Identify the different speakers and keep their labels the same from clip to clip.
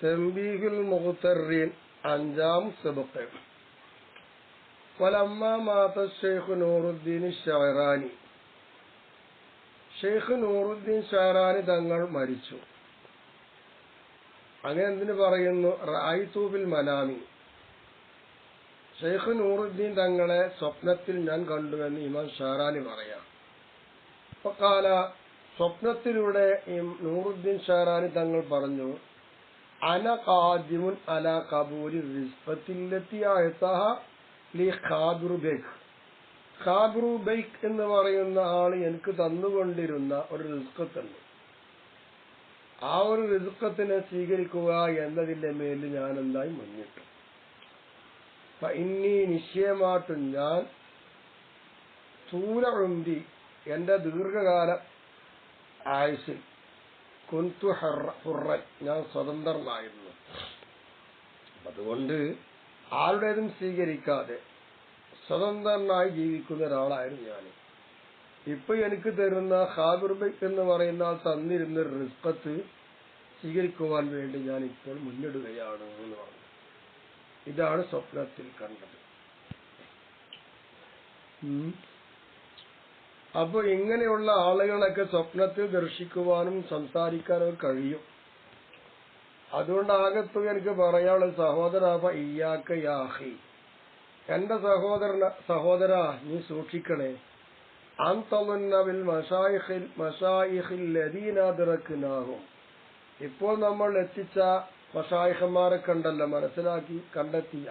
Speaker 1: തംബീഹുൽ മുഖ്തറീൻ അഞ്ചാം സബഖ്. വലമ്മാ മാത ശൈഖ് നൂറുദ്ദീൻ ഷഅറാനി, ഷെയ്ഖ് നൂറുദ്ദീൻ ഷഅറാനി തങ്ങൾ മരിച്ചു. അങ്ങനെ എന്തിനു പറയുന്നു? റഅയ്തു ഫിൽ മനാമി, ഷെയ്ഖ് നൂറുദ്ദീൻ തങ്ങളെ സ്വപ്നത്തിൽ ഞാൻ കണ്ടുവെന്ന് ഇമാം ഷഅറാനി പറയാം. ഫഖാല, സ്വപ്നത്തിലൂടെ നൂറുദ്ദീൻ ഷഅറാനി തങ്ങൾ പറഞ്ഞു, അന ഖാദിമുൻ അലാ ഖബൂലി റിസ്ഖത്തില്ലത്തി അഅതഹ ലി ഖാബിറു ബൈക്ക്. ഖാബിറു ബൈക്ക് എന്ന് പറയുന്ന ആള് എനിക്ക് തന്നുകൊണ്ടിരുന്ന ഒരു റിസ്ഖത്തുണ്ട്. ആ ഒരു റിസ്ഖത്തിനെ സ്വീകരിക്കുക എന്നതിന്റെ മേലിൽ ഞാൻ എന്തായി മുന്നിട്ടു. ഇന്നീ നിശ്ചയമായിട്ടും ഞാൻ തൂല ഉംരി, എന്റെ ദീർഘകാല ആയുസിൽ കുന്തു ഹുറൻ, ഞാൻ സ്വതന്ത്രനായിരുന്നു. അതുകൊണ്ട് ആരുടേതും സ്വീകരിക്കാതെ സ്വതന്ത്രനായി ജീവിക്കുന്ന ഒരാളായിരുന്നു ഞാൻ. ഇപ്പൊ എനിക്ക് തരുന്ന ഖാബിർ ബൈക്ക് എന്ന് പറയുന്ന ആൾ തന്നിരുന്ന റിസ്ഖത്ത് സ്വീകരിക്കുവാൻ വേണ്ടി ഞാൻ ഇപ്പോൾ മുന്നിടുകയാണ് എന്ന് പറഞ്ഞു. ഇതാണ് സ്വപ്നത്തിൽ കണ്ടത്. അപ്പൊ ഇങ്ങനെയുള്ള ആളുകളൊക്കെ സ്വപ്നത്തിൽ ദർശിക്കുവാനും സംസാരിക്കാനും കഴിയും. അതുകൊണ്ട് ആകത്തുക എനിക്ക് പറയാനുള്ള സഹോദരാ, ഇയ്യാക്ക യാഹി, എന്റെ സഹോദര നീ സൂക്ഷിക്കണേ. അൻതളുന്നബിൽ മശായിഖിൽ ലദീന അദ്റക്നാഹും, ഇപ്പോൾ നമ്മൾ എത്തിച്ച മശായിഖന്മാരെ കണ്ടല്ല, മനസ്സിലാക്കി കണ്ടെത്തിയ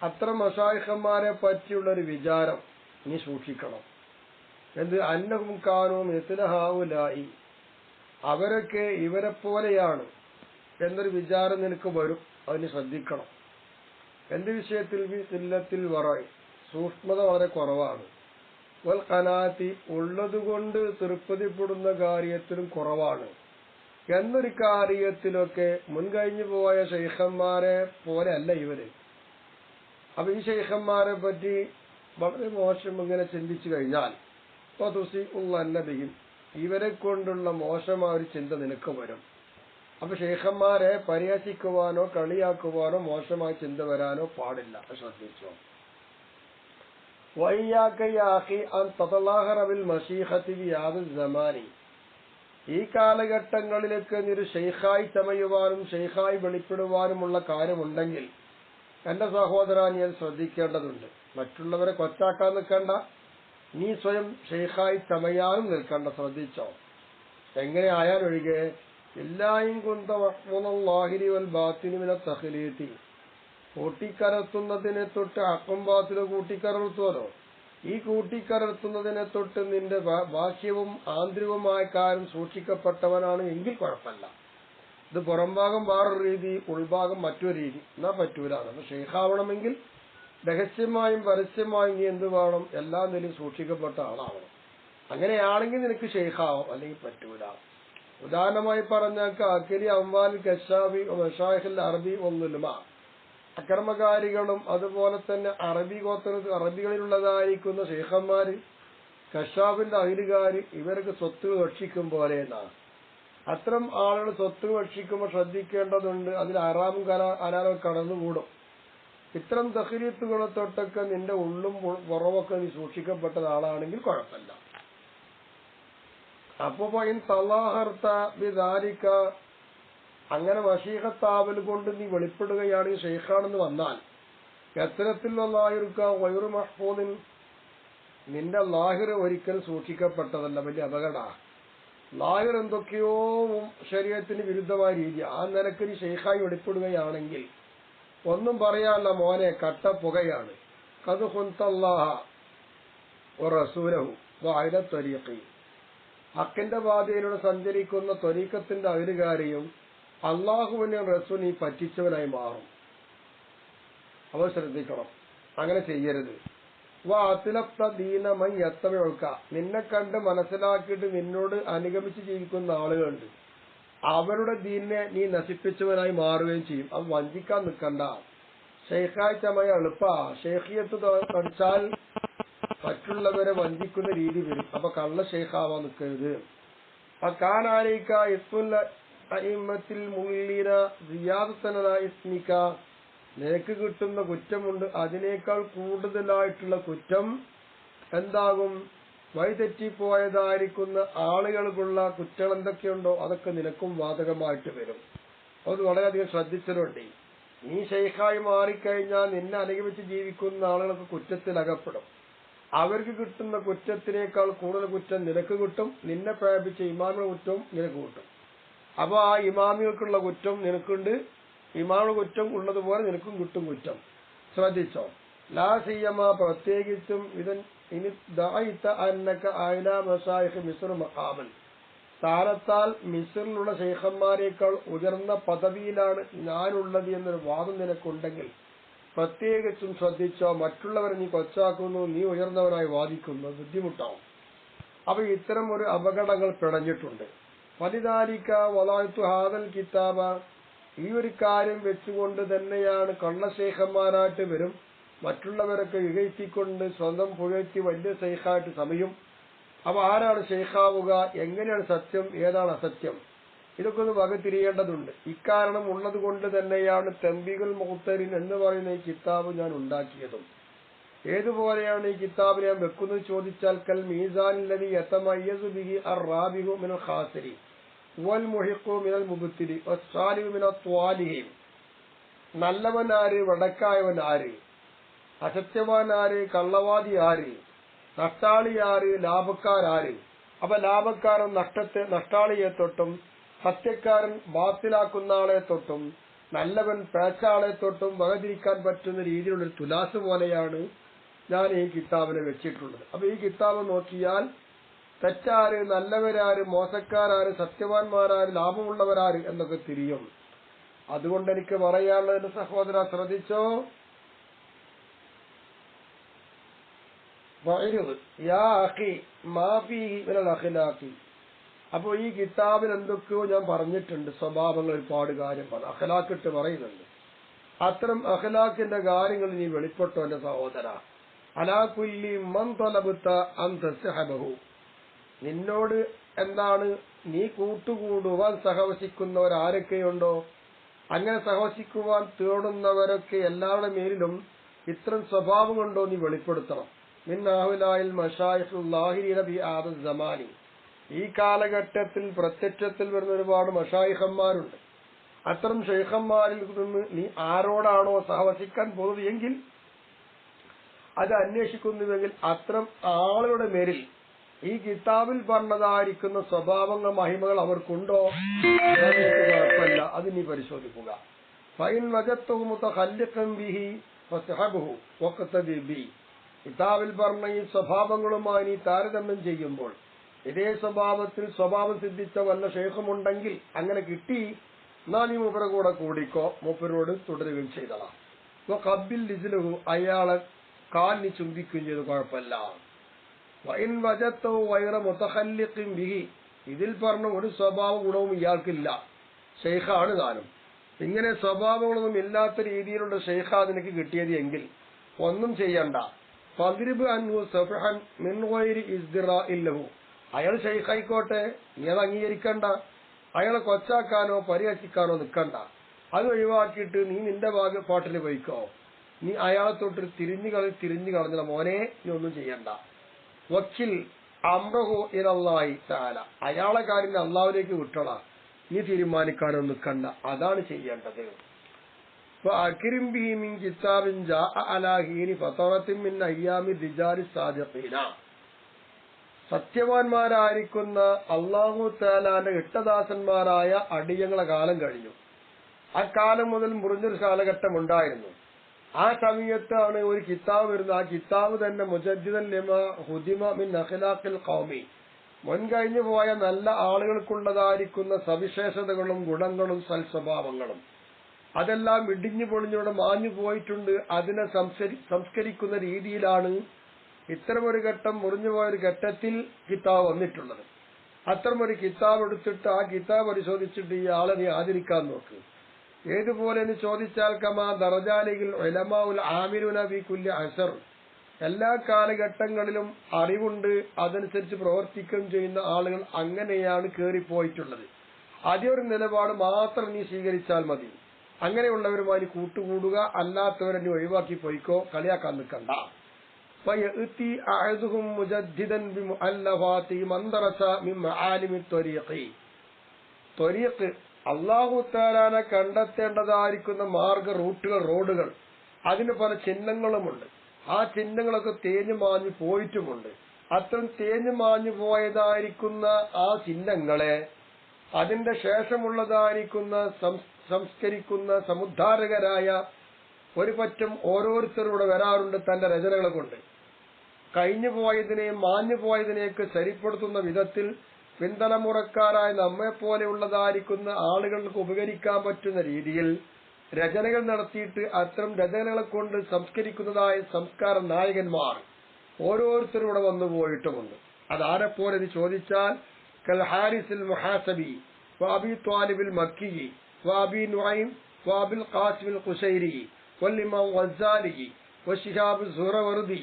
Speaker 1: അത്ര മശായിഖന്മാരെ പറ്റിയുള്ളൊരു വിചാരം നീ സൂക്ഷിക്കണം. എന്ത്? അന്നഹും കാനൂ മിസ്ല ഹൗലായി, അവരൊക്കെ ഇവരെ പോലെയാണ് എന്നൊരു വിചാരം നിനക്ക് വരും. അതിന് ശ്രദ്ധിക്കണം. എന്റെ വിഷയത്തിൽ ഖില്ലത്തിൽ വറഅ്, സൂക്ഷ്മത വളരെ കുറവാണ്. വൽ ഖനാഅത്തി, ഉള്ളതുകൊണ്ട് തൃപ്തിപ്പെടുന്ന കാര്യത്തിലും കുറവാണ് എന്നൊരു കാര്യത്തിലൊക്കെ മുൻകഴിഞ്ഞു പോയ ശൈഖന്മാരെ പോലെ അല്ല ഇവര്. അപ്പൊ ഈ ശൈഖന്മാരെ പറ്റി വളരെ മോശം ഇങ്ങനെ ചിന്തിച്ചു കഴിഞ്ഞാൽ ഇവരെ കൊണ്ടുള്ള മോശമായ ഒരു ചിന്ത നിനക്ക് വരും. അപ്പൊ ശൈഖന്മാരെ പരിഹസിക്കുവാനോ കളിയാക്കുവാനോ മോശമായ ചിന്ത വരാനോ പാടില്ല. ശ്രദ്ധിച്ചോ. വയ്യാക യാ അഖി അൻ തതലാഹറ ബിൽ മശീഖത്തി ഫി ഹാദൽ സമാനി, ഈ കാലഘട്ടങ്ങളിലേക്ക് നീ ഒരു ഷെയ്ഖായി ചമയുവാനും ഷെയ്ഖായി വെളിപ്പെടുവാനുമുള്ള കാര്യമുണ്ടെങ്കിൽ എന്റെ സഹോദര നീ അത് ശ്രദ്ധിക്കേണ്ടതുണ്ട്. മറ്റുള്ളവരെ കൊച്ചാക്കാൻ നിൽക്കണ്ട, നീ സ്വയം ഷെയ്ഖായി ചമയാനും നിൽക്കണ്ട. ശ്രദ്ധിച്ചോ. എങ്ങനെ ആയാലൊഴികെ ഇല്ലായും കുന്ത മഹ്മൂദുല്ലാഹിരി വൽ ബാത്തിനി മിന തഖ്ലീതി, കൂട്ടിക്കലർത്തുന്നതിനെ തൊട്ട് ഹഖും ബാത്തിലും കൂട്ടിക്കലർത്തുവല്ലോ. ഈ കൂട്ടിക്കലർത്തുന്നതിനെ തൊട്ട് നിന്റെ ബാഹ്യവും ആന്തരികവുമായ കാര്യം സൂക്ഷിക്കപ്പെട്ടവനാണ് എങ്കിൽ കുഴപ്പമില്ല. ഇത് പുറംഭാഗം വേറൊരു രീതി, ഉൾഭാഗം മറ്റൊരു രീതി, എന്നാ പറ്റൂലാണ്. അപ്പൊ ഷെയ്ഖാവണമെങ്കിൽ രഹസ്യമായും പരസ്യമായും നീ എന്ത് വേണം? എല്ലാ നിലയും സൂക്ഷിക്കപ്പെട്ട ആളാവണം. അങ്ങനെയാണെങ്കിൽ നിനക്ക് ഷെയ്ഖാവാം, അല്ലെങ്കിൽ പറ്റൂല. ഉദാഹരണമായി പറഞ്ഞാൽ അക്കരി അംവാൽ കശാബി മശായിഖിൽ അറബി ഒന്നുലുമ, അക്രമകാരികളും അതുപോലെ തന്നെ അറബികളിലുള്ളതായിരിക്കുന്ന ഷെയ്ഖന്മാര്, കശാബിന്റെ അഹിലുകാര്, ഇവർക്ക് സ്വത്ത് ഭക്ഷിക്കും പോലെ എന്നാണ്. അത്തരം ആളുകൾ സ്വത്ത് ഭക്ഷിക്കുമ്പോൾ ശ്രദ്ധിക്കേണ്ടതുണ്ട്. അതിൽ ഹറാമും ഹലാലും കടന്നുകൂടും. ഇത്തരം തഖ്ലീത്തുകളെ തൊട്ടൊക്കെ നിന്റെ ഉള്ളും പുറമൊക്കെ നീ സൂക്ഷിക്കപ്പെട്ട ആളാണെങ്കിൽ കുഴപ്പമില്ല. അപ്പൊ തലാഹർത ബിദാലിക, അങ്ങനെ വശീഖത്താവൽ കൊണ്ട് നീ വെളിപ്പെടുകയാണെങ്കിൽ ഷെയ്ഖാണെന്ന് വന്നാൽ എത്തരത്തിൽ ലാഹിറുക ഗൈറു മഹ്ഫൂദിൻ, നിന്റെ ലാഹിർ ഒരിക്കലും സൂക്ഷിക്കപ്പെട്ടതല്ല. വലിയ അപകട. ലാഹിർ എന്തൊക്കെയോ ശരീഅത്തിന് വിരുദ്ധമായ രീതി, ആ നിലക്ക് നീ ഷെയ്ഖായി വെളിപ്പെടുകയാണെങ്കിൽ ഒന്നും പറയാനല്ല മോനെ, കട്ട പുകയാണ്. ഖദ് ഖുൻതല്ലാഹ വറസൂലഹു വഅല ത്വരീഖി, ഹക്കിന്റെ പാതയിലൂടെ സഞ്ചരിക്കുന്ന ത്വരീഖത്തിന്റെ അയലുകാരെയും അള്ളാഹുവിനെയും റസൂൽ നീ പറ്റിച്ചവനായി മാറും. അവർ ശ്രദ്ധിക്കണം, അങ്ങനെ ചെയ്യരുത്. നിന്നെ കണ്ട് മനസ്സിലാക്കിയിട്ട് നിന്നോട് അനുഗമിച്ച് ജീവിക്കുന്ന ആളുകളുണ്ട്. അവരുടെ ദീനിനെ നീ നശിപ്പിച്ചവനായി മാറുകയും ചെയ്യും. അത് വഞ്ചിക്കാൻ നിൽക്കണ്ട. ഷെയ്ഖായി ചമയ എളുപ്പാ. ഷെയ്ഖിയത്ത് പഠിച്ചാൽ മറ്റുള്ളവരെ വഞ്ചിക്കുന്ന രീതി വരും. അപ്പൊ കള്ള ഷെയ്ഖാവാൻ നിൽക്കരുത്. അഇമ്മത്തിൽ മുല്ലീന സിയാദത്തൻ അലാ ഇസ്മിക, നിനക്ക് കിട്ടുന്ന കുറ്റമുണ്ട് അതിനേക്കാൾ കൂടുതലായിട്ടുള്ള കുറ്റം എന്താകും? വഴിതെറ്റിപ്പോയതായിരിക്കുന്ന ആളുകൾക്കുള്ള കുറ്റങ്ങൾ എന്തൊക്കെയുണ്ടോ അതൊക്കെ നിനക്കും ബാധകമായിട്ട് വരും. അത് വളരെയധികം ശ്രദ്ധിച്ചതുകൊണ്ട് നീ ശൈഖായി മാറിക്കഴിഞ്ഞാൽ നിന്നെ അനുഗമിച്ച് ജീവിക്കുന്ന ആളുകൾക്ക് കുറ്റത്തിലകപ്പെടും. അവർക്ക് കിട്ടുന്ന കുറ്റത്തിനേക്കാൾ കൂടുതൽ കുറ്റം നിനക്ക് കിട്ടും. നിന്നെ പ്രേരിപ്പിച്ച ഇമാമിയുടെ കുറ്റവും നിനക്ക് കിട്ടും. അപ്പൊ ആ ഇമാമികൾക്കുള്ള കുറ്റം നിനക്കുണ്ട്, ഇമാമിയുടെ കുറ്റം ഉള്ളതുപോലെ നിനക്കും കിട്ടും കുറ്റം. ശ്രദ്ധിച്ചോ. ലാ സിയമ, പ്രത്യേകിച്ചും ഇനി ദഅയ്ത അന്നക അഅ്ലാ മശായിഖ് മിസ്ർ മഖാമൻ, സ്ഥാനത്താൽ മിസ്റിലുള്ള ശൈഖന്മാരെക്കാൾ ഉയർന്ന പദവിയിലാണ് ഞാനുള്ളത് എന്നൊരു വാദം നിനക്കുണ്ടെങ്കിൽ പ്രത്യേകിച്ചും ശ്രദ്ധിച്ചോ. മറ്റുള്ളവരെ നീ കൊച്ചാക്കുന്നു, നീ ഉയർന്നവനായി വാദിക്കുന്നു, ബുദ്ധിമുട്ടാവും. അപ്പൊ ഇത്തരം ഒരു അപകടങ്ങൾ പിടഞ്ഞിട്ടുണ്ട്. ഫലിദാലിക വളഅതു ഹാദൽ കിതാബ, ഈ ഒരു കാര്യം വെച്ചുകൊണ്ട് തന്നെയാണ് കള്ളശൈഖന്മാരായിട്ട് വരും. മറ്റുള്ളവരൊക്കെ ഇകഴ്ത്തിക്കൊണ്ട് സ്വന്തം പുകഴ്ത്തി വലിയ ശൈഖായിട്ട് സമയും. അപ്പൊ ആരാണ് ശൈഖാവുക, എങ്ങനെയാണ് സത്യം, ഏതാണ് അസത്യം, ഇതൊക്കെ ഒന്ന് വകതിരിയേണ്ടതുണ്ട്. ഇക്കാരണം ഉള്ളത് കൊണ്ട് തന്നെയാണ് തംബീഹുൽ മുഖ്തരിൻ എന്ന് പറയുന്ന ഈ കിതാബ് ഞാൻ ഉണ്ടാക്കിയതും. ഏതുപോലെയാണ് ഈ കിതാബ് ഞാൻ വെക്കുന്നത് ചോദിച്ചാൽ, കൽ മീസാനില്ലദി യതമയ്യസു ബിഹി അർ-റാബിഹു മിനൽ ഖാസിരി വൽ മുഹിഖു മിനൽ മുബ്തിലി വസ്സാലിഹു മിനൽ ത്വാലിഹീൻ. നല്ലവൻ ആര്, വടക്കായവൻ ആര്, അസത്യവാൻ ആര്, കള്ളവാദി ആര്, നഷ്ടാളി ആര്, ലാഭക്കാരാര്. അപ്പൊ ലാഭക്കാരൻ നഷ്ടാളിയെ തൊട്ടും സത്യക്കാരൻ ബാത്തിലാക്കുന്ന ആളെ തൊട്ടും നല്ലവൻ പേച്ചാളെ തൊട്ടും വകതിരിക്കാൻ പറ്റുന്ന രീതിയിലുള്ളൊരു തുലാസ് പോലെയാണ് ഞാൻ ഈ കിതാബിനെ വെച്ചിട്ടുള്ളത്. അപ്പൊ ഈ കിതാബ് നോക്കിയാൽ തെറ്റാര്, നല്ലവരാര്, മോശക്കാരാര്, സത്യവാൻമാരാര്, ലാഭമുള്ളവരാര് എന്നൊക്കെ തിരിയും. അതുകൊണ്ട് എനിക്ക് പറയാനുള്ളത് സഹോദര ശ്രദ്ധിച്ചോ. അപ്പൊ ഈ കിതാബിൽ എന്തൊക്കെയോ ഞാൻ പറഞ്ഞിട്ടുണ്ട്, സ്വഭാവങ്ങൾ ഒരുപാട് കാര്യം പറഞ്ഞു, അഖ്ലാഖിട്ട് പറയുന്നുണ്ട്. അത്തരം അഖ്ലാഖിന്റെ കാര്യങ്ങൾ നീ വെളിപ്പെട്ടോ എന്റെ സഹോദര. അലാ കുല്ലി മൻ തലബത അൻ തസ്ഹബഹു, നിന്നോട് എന്താണ് നീ കൂട്ടുകൂടുവാൻ സഹവസിക്കുന്നവർ ആരൊക്കെയുണ്ടോ അങ്ങനെ സഹവസിക്കുവാൻ തേടുന്നവരൊക്കെ എല്ലാവരുടെ മേലിലും ഇത്തരം സ്വഭാവം കൊണ്ടോ നീ വെളിപ്പെടുത്തണം. മിൻ അഹ്ലായിൽ മശായിഖുൽ ലാഹിരീന ബി ആദ സമാനി, ഈ കാലഘട്ടത്തിൽ പ്രത്യക്ഷത്തിൽ വരുന്ന ഒരുപാട് മശായിഖന്മാരുണ്ട്. അത്തരം ശൈഖന്മാരിൽ നിന്ന് നീ ആരോടാണോ സഹവസിക്കാൻ പോകുന്നത് എങ്കിൽ അത് അന്വേഷിക്കുന്നുവെങ്കിൽ അത്തരം ആളുകളുടെ മേലിൽ ഈ കിതാബിൽ പറഞ്ഞതായിരിക്കുന്ന സ്വഭാവങ്ങൾ മഹിമകൾ അവർക്കുണ്ടോ കുഴപ്പമില്ല, അത് നീ പരിശോധിക്കുക. ഫൈൻ വജത്തുഹു മുതഖല്ലിഖൻ ബിഹി ഫസ്ഹബഹു വഖ്തദി ബി, കിതാബിൽ പറഞ്ഞ ഈ സ്വഭാവങ്ങളുമായി നീ താരതമ്യം ചെയ്യുമ്പോൾ ഇതേ സ്വഭാവത്തിൽ സ്വഭാവം സിദ്ധിച്ച വല്ല ശൈഖുമുണ്ടെങ്കിൽ അങ്ങനെ കിട്ടി, എന്നാ നീ മൂപ്പരെ കൂടെ കൂടിക്കോ, മൂപ്പരോട് തുടരുകയും ചെയ്തളാം. ഖബ്ബിൽ ലിസ്ലഹു, അയാളെ കാൽ നീ ചുംബിക്കുകയും ചെയ്ത് കുഴപ്പമില്ല. വൈൻ വജത്തഹു വൈറ മുതഖല്ലിഖിൻ ബിഹി, ഇതിൽ പറഞ്ഞ ഒരു സ്വഭാവ ഗുണവും ഇയാൾക്കില്ല, ശൈഖാണ് താനും. ഇങ്ങനെ സ്വഭാവങ്ങളൊന്നും ഇല്ലാത്ത രീതിയിലുള്ള ശൈഖാ നിനക്ക് കിട്ടിയത് എങ്കിൽ ഒന്നും ചെയ്യണ്ട. ഫദ്രിബ് അൻഹു സഫഹൻ മിൻ ഗൈരി ഇസ്ദിറാഇൻ ലഹു, അയാൾ ശൈഖായിക്കോട്ടെ, നീ അത് അംഗീകരിക്കണ്ട. അയാളെ കൊച്ചാക്കാനോ പരിഹസിക്കാനോ നിൽക്കണ്ട. അത് ഒഴിവാക്കിയിട്ട് നീ നിന്റെ പാട്ടിൽ പോയിക്കോ. നീ അയാളെ തൊട്ട് തിരിഞ്ഞു കളഞ്ഞ മോനെ, നീ ഒന്നും ചെയ്യണ്ട. വക്കിൽ അംറഹു ഇലല്ലാഹി തആല, അയാളെ കാര്യം അള്ളാഹുവിലേക്ക് വിട്ടോളാ, നീ തീരുമാനിക്കാനോ നിൽക്കണ്ട, അതാണ് ചെയ്യേണ്ടത്. فأكرم به من كتاب جاء على حين فترة من أيام الرجال الصادقين, സത്യവാൻമാരായിരിക്കുന്ന അല്ലാഹു തആലാന്റെ ഇഷ്ടദാസന്മാരായ അടിയങ്ങളെ കാലം കഴിഞ്ഞു. ആ കാലം മുതൽ മുറിഞ്ഞൊരു കാലഘട്ടം ഉണ്ടായിരുന്നു. ആ സമയത്താണ് ഒരു കിതാബ് വരുന്നത്. ആ കിതാബ് തന്നെ മുജദ്ദിദൻ ലിമാ ഹുദിമ മിൻ അഖ്ലാഖിൽ ഖൗമി, മുൻകഴിഞ്ഞു പോയ നല്ല ആളുകൾക്കുള്ളതായിരിക്കുന്ന സവിശേഷതകളും ഗുണങ്ങളും സൽസ്വഭാവങ്ങളും അതെല്ലാം ഇടിഞ്ഞു പൊളിഞ്ഞൂടെ മാഞ്ഞു പോയിട്ടുണ്ട്. അതിനെ സംസ്കരിക്കുന്ന രീതിയിലാണ് ഇത്തരമൊരു ഘട്ടം മുറിഞ്ഞുപോയൊരു ഘട്ടത്തിൽ കിതാബ് വന്നിട്ടുള്ളത്. അത്തരമൊരു കിതാബ് എടുത്തിട്ട് ആ കിതാബ് പരിശോധിച്ചിട്ട് ഈ ആളെ നീ ആദരിക്കാൻ നോക്ക്. ഏതുപോലെ എന്ന് ചോദിച്ചാൽ കമാ ദറജാലിൽ ഉലമാഉൽ ആമിലുന ഫീ കുല്ലി അസർ, എല്ലാ കാലഘട്ടങ്ങളിലും അറിവുണ്ട്, അതനുസരിച്ച് പ്രവർത്തിക്കുകയും ചെയ്യുന്ന ആളുകൾ അങ്ങനെയാണ് കേറിപ്പോയിട്ടുള്ളത്. അതൊരു നിലപാട് മാത്രം നീ സ്വീകരിച്ചാൽ മതി. അങ്ങനെയുള്ളവരുമായി കൂട്ടുകൂടുക, അല്ലാത്തവരെ നീ ഒഴിവാക്കി പോയിക്കോ, കളിയാക്കാൻ നിൽക്കണ്ട. അല്ലാഹു തആലാനെ കണ്ടെത്തേണ്ടതായിരിക്കുന്ന മാർഗ റൂട്ടുകൾ, റോഡുകൾ, അതിന് പല ചിഹ്നങ്ങളുമുണ്ട്. ആ ചിഹ്നങ്ങളൊക്കെ തേഞ്ഞു മാഞ്ഞു പോയിട്ടുമുണ്ട്. അത്തരം തേഞ്ഞു മാഞ്ഞു പോയതായിരിക്കുന്ന ആ ചിഹ്നങ്ങളെ അതിന്റെ ശേഷമുള്ളതായിരിക്കുന്ന സംസ്കരിക്കുന്ന സമുദ്ധാരകരായ ഒരു പറ്റം ഓരോരുത്തരുടെ വരാറുണ്ട് തന്റെ രചനകളെ കൊണ്ട്. കഴിഞ്ഞു പോയതിനെയും മാഞ്ഞു പോയതിനെയൊക്കെ ശരിപ്പെടുത്തുന്ന വിധത്തിൽ പിന്തലമുറക്കാരായ നമ്മെപ്പോലെയുള്ളതായിരിക്കുന്ന ആളുകൾക്ക് ഉപകരിക്കാൻ പറ്റുന്ന രീതിയിൽ രചനകൾ നടത്തിയിട്ട് അത്തരം രചനകളെ കൊണ്ട് സംസ്കരിക്കുന്നതായ സംസ്കാര നായകന്മാർ ഓരോരുത്തരുടെ വന്നു പോയിട്ടുമുണ്ട്. അതാരെപ്പോലെ ഇത് ചോദിച്ചാൽ കൽ ഹാരിസിൽ മുഹാസബി വഅബി ത്വാലിബിൽ മക്കി വഅബി നുഐം വഅബിൽ ഖാസിമിൽ ഖുശൈരി വല്ലിമാം ഗസ്സാലി വശിഹാബ് സുഹറവർദി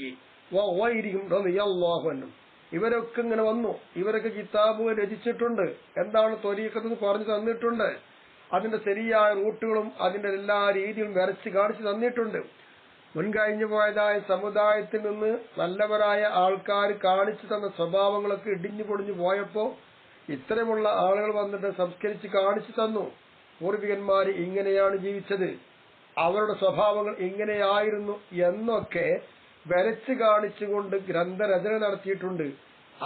Speaker 1: വഗൈരിഹിം റളിയല്ലാഹു അൻഹും. ഇവരൊക്കെ ഇങ്ങനെ വന്നു. ഇവരൊക്കെ കിതാബുകൾ രചിച്ചിട്ടുണ്ട്. എന്താണ് ത്വരീഖത്ത് എന്ന് പറഞ്ഞു തന്നിട്ടുണ്ട്. അതിന്റെ ശരിയായ റൂട്ടുകളും അതിന്റെ എല്ലാ രീതിയും വരച്ച് കാണിച്ചു തന്നിട്ടുണ്ട്. മുൻകഴിഞ്ഞു പോയതായ സമുദായത്തിൽ നിന്ന് നല്ലവരായ ആൾക്കാർ കാണിച്ചു തന്ന സ്വഭാവങ്ങളൊക്കെ ഇടിഞ്ഞു പൊടിഞ്ഞു പോയപ്പോ ഇത്തരമുള്ള ആളുകൾ വന്നിട്ട് സംസ്കരിച്ച് കാണിച്ചു തന്നു. പൂർവികന്മാർ ഇങ്ങനെയാണ് ജീവിച്ചത്, അവരുടെ സ്വഭാവങ്ങൾ ഇങ്ങനെയായിരുന്നു എന്നൊക്കെ വരച്ച് കാണിച്ചുകൊണ്ട് ഗ്രന്ഥരചന നടത്തിയിട്ടുണ്ട്.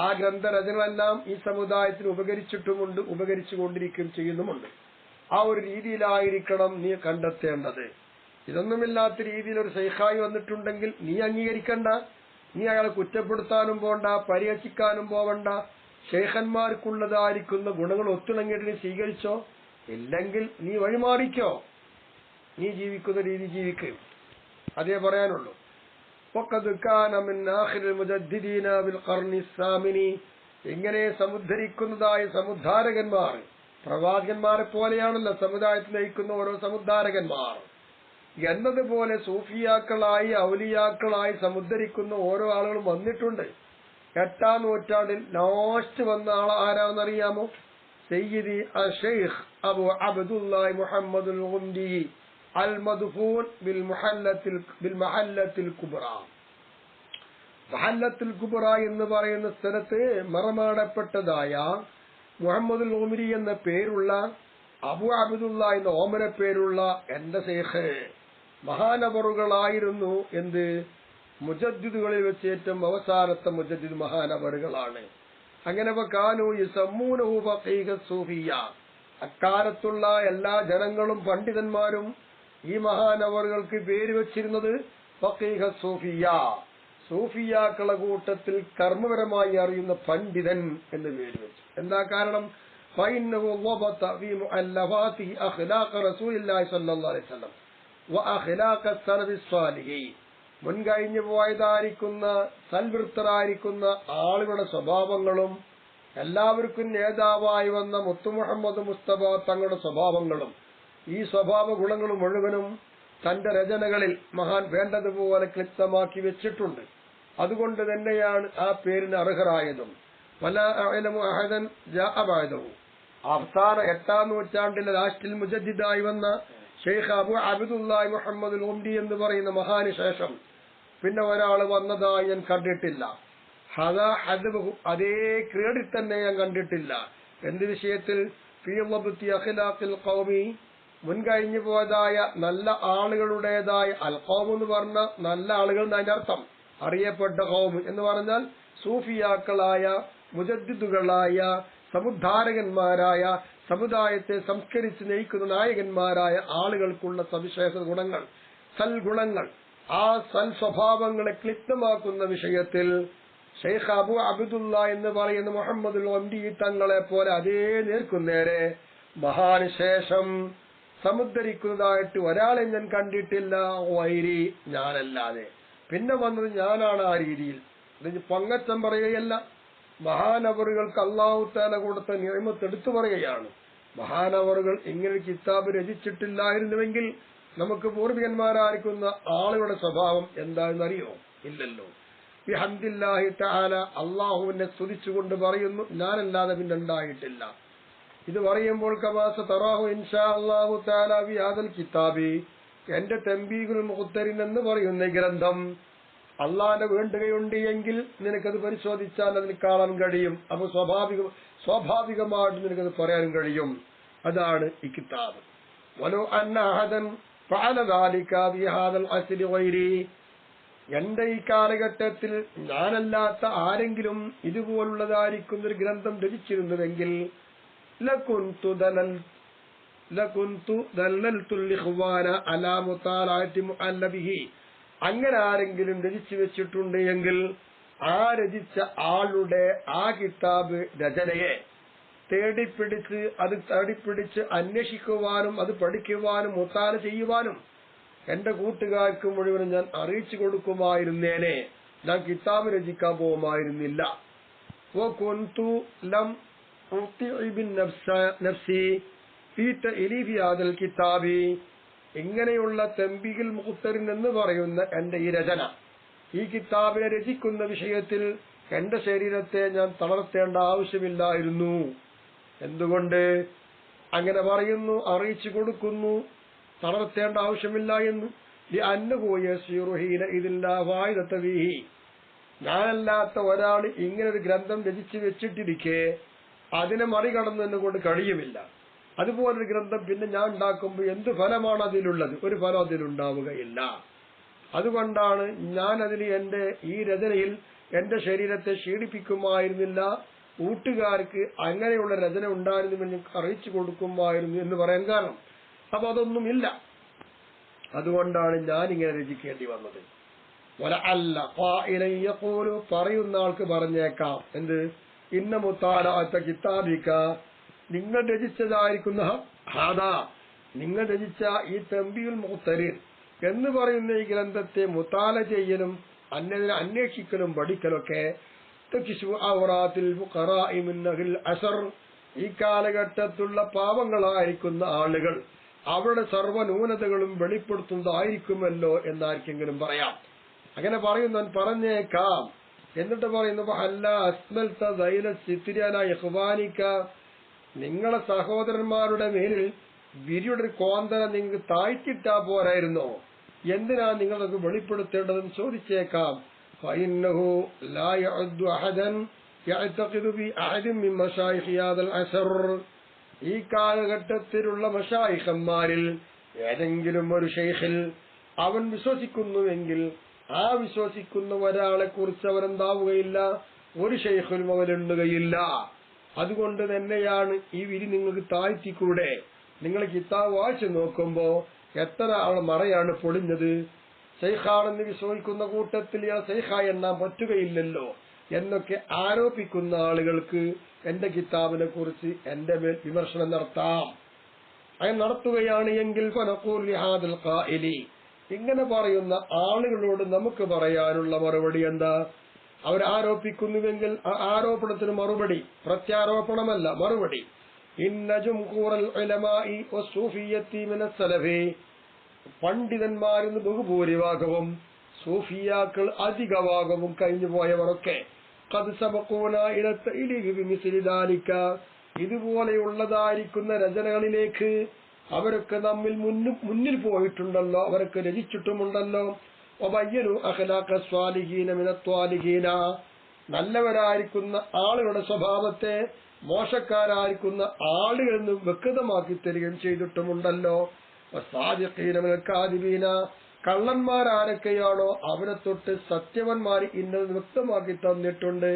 Speaker 1: ആ ഗ്രന്ഥരചനകളെല്ലാം ഈ സമുദായത്തിന് ഉപകരിച്ചിട്ടുമുണ്ട്, ഉപകരിച്ചുകൊണ്ടിരിക്കുകയും ചെയ്യുന്നുമുണ്ട്. ആ ഒരു രീതിയിലായിരിക്കണം നീ കണ്ടെത്തേണ്ടത്. ഇതൊന്നുമില്ലാത്ത രീതിയിൽ ഒരു ശൈഖായി വന്നിട്ടുണ്ടെങ്കിൽ നീ അംഗീകരിക്കണ്ട, നീ അയാളെ കുറ്റപ്പെടുത്താനും പോണ്ട, പരിഹസിക്കാനും പോവണ്ട. ശൈഖന്മാർക്കുള്ളതായിരിക്കുന്ന ഗുണങ്ങൾ ഒത്തിണങ്ങിയിട്ട് നീ സ്വീകരിച്ചോ, ഇല്ലെങ്കിൽ നീ വഴിമാറിക്കോ, നീ ജീവിക്കുന്ന രീതി ജീവിക്കും. അതേ പറയാനുള്ളൂ. ഇങ്ങനെ സമുദ്ധരിക്കുന്നതായ സമുദ്ധാരകന്മാർ പ്രവാചകന്മാരെ പോലെയാണല്ലോ സമുദായത്തിൽ നയിക്കുന്ന ഓരോ സമുദ്ധാരകന്മാർ എന്നതുപോലെ സൂഫിയാക്കളായി ഔലിയാക്കളായി സമുദ്ധരിക്കുന്ന ഓരോ ആളുകളും വന്നിട്ടുണ്ട്. 8ാം നൂറ്റാണ്ടിൽ ലാസ്റ്റ് വന്ന ആൾ ആരാണെന്നറിയാമോ? സയ്യിദി അഷൈഖ് അബു അബ്ദുല്ലാഹി മുഹമ്മദുൽ ഗുംദി അൽ മദ്ഫൂൻ ബിൽ മഹല്ലത്തിൽ കുബ്ര. മഹല്ലത്തുൽ കുബ്ര എന്ന് പറയുന്ന സ്ഥലത്ത് മറമാടപ്പെട്ടതായ മുഹമ്മദുൽ ഉമരി എന്ന പേരുള്ള അബു അബ്ദുല്ല എന്ന ഓമന പേരുള്ള എന്റെ ശൈഖ് മഹാനവറുകളായിരുന്നു. എന്ത്? മുജദ്ദിദുകളിൽ വെച്ച് ഏറ്റവും അവസാനത്തെ മുജദ്ദിദ് മഹാനവറുകളാണ്. അങ്ങനെ കാനൂ യസമ്മൂനഹു ഫഖീഹ സൂഫിയ്യ. അക്കാലത്തുള്ള എല്ലാ ജനങ്ങളും പണ്ഡിതന്മാരും ഈ മഹാനവറുകൾക്ക് പേര് വെച്ചിരുന്നത് ഫഖീഹ സൂഫിയ്യ, സൂഫിയാക്കളെ കൂട്ടത്തിൽ കർമ്മപരമായി അറിയുന്ന പണ്ഡിതൻ എന്ന് പേര് വെച്ചു. എന്താ കാരണം? فإنه ضبط في مؤلفاته أخلاق رسول الله صلى الله عليه وسلم وأخلاق السلف الصالح. മുൻകഴിഞ്ഞു പോയതായിരിക്കുന്ന സൽവൃത്തരായിരിക്കുന്ന ആളുകളുടെ സ്വഭാവങ്ങളും എല്ലാവർക്കും നേതാവായി വന്ന മുത്തു മുഹമ്മദ് മുസ്തഫ തങ്ങളുടെ സ്വഭാവങ്ങളും ഈ സ്വഭാവ ഗുണങ്ങളും മുഴുവനും തന്റെ രചനകളിൽ മഹാൻ വേണ്ടതുപോലെ ക്ലിപ്തമാക്കി വെച്ചിട്ടുണ്ട്. അതുകൊണ്ട് തന്നെയാണ് ആ പേരിന് അർഹരായതും. വലാ അഅലമു അഹദൻ ജാഅ ബഅദഹു. അവസാന 8ാം നൂറ്റാണ്ടിലെ ലാസ്റ്റിൽ മുജദ്ദിദായി വന്ന ഷെയ്ഖ് അബു അബ്ദുല്ലാഹി മുഹമ്മദുൽ ഗുംദി എന്ന് പറയുന്ന മഹാന് ശേഷം പിന്നെ ഒരാൾ വന്നതായി ഞാൻ കണ്ടിട്ടില്ല. അതേ ക്രെഡിറ്റ് തന്നെ ഞാൻ കണ്ടിട്ടില്ല. എന്ത് വിഷയത്തിൽ? ഫീ ളബ്തി അഖ്ലാഖിൽ ഖൗമി. മുൻകഴിഞ്ഞു പോയതായ നല്ല ആളുകളുടേതായ അൽ ഖൗം എന്ന് പറഞ്ഞ നല്ല ആളുകൾ എന്നതിന്റെ അർത്ഥം അറിയപ്പെട്ട ഖൗം എന്ന് പറഞ്ഞാൽ സൂഫിയാക്കളായ മുജദ്ദിദുകളായ സമുദ്ധാരകന്മാരായ സമുദായത്തെ സംസ്കരിച്ച് നയിക്കുന്ന നായകന്മാരായ ആളുകൾക്കുള്ള സവിശേഷ ഗുണങ്ങൾ, സൽഗുണങ്ങൾ, ആ സൽ സ്വഭാവങ്ങളെ ക്ലിപ്തമാക്കുന്ന വിഷയത്തിൽ ഷെയ്ഖ് അബു അബ്ദുല്ല എന്ന് പറയുന്ന മുഹമ്മദുൽ ഗുംദി തങ്ങളെ പോലെ അതേ നേർക്കുന്നേരെ മഹാന് ശേഷം സമുദ്ധരിക്കുന്നതായിട്ട് ഒരാളെ ഞാൻ കണ്ടിട്ടില്ല, വൈരി ഞാനല്ലാതെ. പിന്നെ വന്നത് ഞാനാണ് ആ രീതിയിൽ. ഇത് പൊങ്ങച്ചം പറയുകയല്ല, മഹാനവറുകൾക്ക് അല്ലാഹു തആല കൊടുത്ത നിഅമത്ത് എടുത്തു പറയുകയാണ്. മഹാനവറുകൾ ഇങ്ങനെ കിതാബ് രചിച്ചിട്ടില്ലായിരുന്നുവെങ്കിൽ നമുക്ക് പൂർവികന്മാരായിരിക്കുന്ന ആളുകളുടെ സ്വഭാവം എന്താണെന്നറിയോ? ഇല്ലല്ലോ. ബിഹംദില്ലാഹി തആല, അല്ലാഹുവിനെ സ്തുതിച്ചുകൊണ്ട് പറയുന്നു, ഞാനല്ലാതെ പിന്നെ ഉണ്ടായിട്ടില്ല. ഇത് പറയുമ്പോൾ കമാസ തറാഹു ഇൻഷാ അല്ലാഹു തആല ഫി ഹാദൽ കിതാബി, എന്റെ തംബീഹുൽ മുഖ്തരിൻ എന്ന് പറയുന്ന ഗ്രന്ഥം അള്ളാന്റെ വേണ്ടുകയുണ്ട് എങ്കിൽ നിനക്കത് പരിശോധിച്ചാൽ അതിന് കാണാൻ കഴിയും. അപ്പൊ സ്വാഭാവികമായിട്ട് നിനക്കത് പറയാൻ കഴിയും. അതാണ് ഈ കിതാബ്. വലോ അന്ന അഹദൻ ഫഅല ദാലിക ഫി ഹാദൽ അസ്രി ഗൈരി, എന്റെ ഈ കാലഘട്ടത്തിൽ ഞാനല്ലാത്ത ആരെങ്കിലും ഇതുപോലുള്ളതായിരിക്കുന്ന ഒരു ഗ്രന്ഥം രചിച്ചിരുന്നുവെങ്കിൽ ലകുൻതു ദല്ലൽതുൽ ഇഖ്വാന അലാ മുതാലഅതി മുഅല്ലബിഹി, അങ്ങനെ ആരെങ്കിലും രചിച്ചു വെച്ചിട്ടുണ്ട് എങ്കിൽ ആ രചിച്ച ആളുടെ ആ കിതാബ് രചനയെ തേടിപ്പിടിച്ച് അന്വേഷിക്കുവാനും അത് പഠിക്കുവാനും മുത്താല ചെയ്യുവാനും എന്റെ കൂട്ടുകാർക്ക് മുഴുവനും ഞാൻ അറിയിച്ചു കൊടുക്കുമായിരുന്നേനെ. ഞാൻ കിതാബ് രചിക്കാൻ പോകുമായിരുന്നില്ല. ഇങ്ങനെയുള്ള തംബീഹുൽ മുഖ്തരിൻ എന്ന് പറയുന്ന എന്റെ ഈ രചന, ഈ കിതാബിനെ രചിക്കുന്ന വിഷയത്തിൽ എന്റെ ശരീരത്തെ ഞാൻ തളർത്തേണ്ട ആവശ്യമില്ലായിരുന്നു. എന്തുകൊണ്ട് അങ്ങനെ പറയുന്നു, അറിയിച്ചു കൊടുക്കുന്നു, തളർത്തേണ്ട ആവശ്യമില്ല എന്ന്? ഞാനല്ലാത്ത ഒരാൾ ഇങ്ങനൊരു ഗ്രന്ഥം രചിച്ചു വെച്ചിട്ടിരിക്കെ അതിനെ മറികടന്നു എന്നുകൊണ്ട് കഴിയുമില്ല. അതുപോലൊരു ഗ്രന്ഥം പിന്നെ ഞാൻ ഉണ്ടാക്കുമ്പോൾ എന്ത് ഫലമാണ് അതിലുള്ളത്? ഒരു ഫലം അതിലുണ്ടാവുകയില്ല. അതുകൊണ്ടാണ് ഞാൻ അതിന് എന്റെ ഈ രചനയിൽ എന്റെ ശരീരത്തെ ക്ഷീണിപ്പിക്കുമായിരുന്നില്ല. കൂട്ടുകാർക്ക് അങ്ങനെയുള്ള രചന ഉണ്ടായിരുന്നുവെന്ന് അറിയിച്ചു കൊടുക്കുമായിരുന്നു എന്ന് പറയാൻ കാരണം. അപ്പൊ അതൊന്നുമില്ല. അതുകൊണ്ടാണ് ഞാൻ ഇങ്ങനെ രചിക്കേണ്ടി വന്നത്. പറയുന്ന ആൾക്ക് പറഞ്ഞേക്കാം, എന്ത്? ഇന്ന മുത്താലഅത കിതാബിക, നിങ്ങൾ രചിച്ചതായിരിക്കുന്ന നിങ്ങൾ രചിച്ച ഈ തംബീഹുൽ മുഖ്തരിൻ എന്ന് പറയുന്ന ഈ ഗ്രന്ഥത്തെ മുത്താല ചെയ്യലും അന്യതിനെ അന്വേഷിക്കലും പഠിക്കലൊക്കെ ഈ കാലഘട്ടത്തിലുള്ള പാവങ്ങളായിരിക്കുന്ന ആളുകൾ അവരുടെ സർവ്വന്യൂനതകളും വെളിപ്പെടുത്തുന്നതായിരിക്കുമല്ലോ എന്നാർക്കെങ്കിലും പറയാം. അങ്ങനെ പറയുന്നവൻ പറഞ്ഞേക്കാം. എന്നിട്ട് പറയുന്നു, അല്ല അസ്മൽത ദൈല സിത്രിയന ഇഖ്വാനിക, നിങ്ങളെ സഹോദരന്മാരുടെ മേലിൽ വിരിയുടെ ഒരു കോന്തല നിങ്ങൾക്ക് താഴ്ത്തിട്ടാ പോരായിരുന്നോ? എന്തിനാ നിങ്ങളത് വെളിപ്പെടുത്തേണ്ടതെന്ന് ചോദിച്ചേക്കാം. ഫഇന്നഹു ലാ യഅദ്ദു അഹദൻ യഅതഖിദു ബി അഹദിൻ മിൻ മശായിഖി ഹാദൽ അസ്ർ, ഈ കാലഘട്ടത്തിലുള്ള മശായിഖന്മാരിൽ ഏതെങ്കിലും ഒരു ഷെയ്ഖിൽ അവൻ വിശ്വസിക്കുന്നുവെങ്കിൽ ആ വിശ്വസിക്കുന്ന ഒരാളെ കുറിച്ച് അവരെന്താവുകയില്ല, ഒരു ഷെയ്ഖിലും അവരെണ്ണുകയില്ല. അതുകൊണ്ട് തന്നെയാണ് ഈ വിരി നിങ്ങൾക്ക് താഴ്ത്തിക്കൂടെ? നിങ്ങൾ കിതാബ് വായിച്ചു നോക്കുമ്പോ എത്ര ആളെ മറയാണ് പൊളിഞ്ഞത്. ശൈഖാണെന്ന് വിശ്വസിക്കുന്ന കൂട്ടത്തിൽ ഇയാൾ ശൈഖായി എണ്ണാൻ പറ്റുകയില്ലല്ലോ എന്നൊക്കെ ആരോപിക്കുന്ന ആളുകൾക്ക് എന്റെ കിതാബിനെ കുറിച്ച് എന്റെ മേൽ വിമർശനം നടത്താം. അങ്ങനെ നടത്തുകയാണ് എങ്കിൽ ഫനഖൂൽ ലിഹാദൽ ഖായിലി, ഇങ്ങനെ പറയുന്ന ആളുകളോട് നമുക്ക് പറയാനുള്ള മറുപടി എന്താ? അവർ ആരോപിക്കുന്നുവെങ്കിൽ ആ ആരോപണത്തിന് മറുപടി, പ്രത്യാരോപണമല്ല, മറുപടി. ഇന്ന ജുംഹൂറൽ ഉലമാഇ വസ്സൂഫിയ്യത്തി മിനസ് സലഫി, പണ്ഡിതന്മാരെന്ന് ബഹുഭൂരിഭാഗവും സൂഫിയാക്കൾ അധികഭാഗവും കഴിഞ്ഞുപോയവരൊക്കെ ഖദ് സബഖൂന ഇല തഅലീഫി ബിമിസ്ലി ദാലിക, ഇതുപോലെയുള്ളതായിരിക്കുന്ന രചനകളിലേക്ക് അവരൊക്കെ നമ്മിൽ മുന്നിൽ പോയിട്ടുണ്ടല്ലോ, അവരൊക്കെ രചിച്ചിട്ടുമുണ്ടല്ലോ. വബയ്യനു അഖ്ലാഖ സ്വാലിഹീന മിനത് ത്വാലിഹീന, നല്ലവരായിരിക്കുന്ന ആളുകളുടെ സ്വഭാവത്തെ മോശക്കാരായിരിക്കുന്ന ആളുകളിൽ നിന്ന് വ്യക്തമാക്കി തരികയും ചെയ്തിട്ടുമുണ്ടല്ലോ. വസാദിഖീന മിനൽ കാദിബീന, കള്ളന്മാരാരൊക്കെയാണോ അവരെ തൊട്ട് സത്യവന്മാർ ഇന്നത് വ്യക്തമാക്കി തന്നിട്ടുണ്ട്.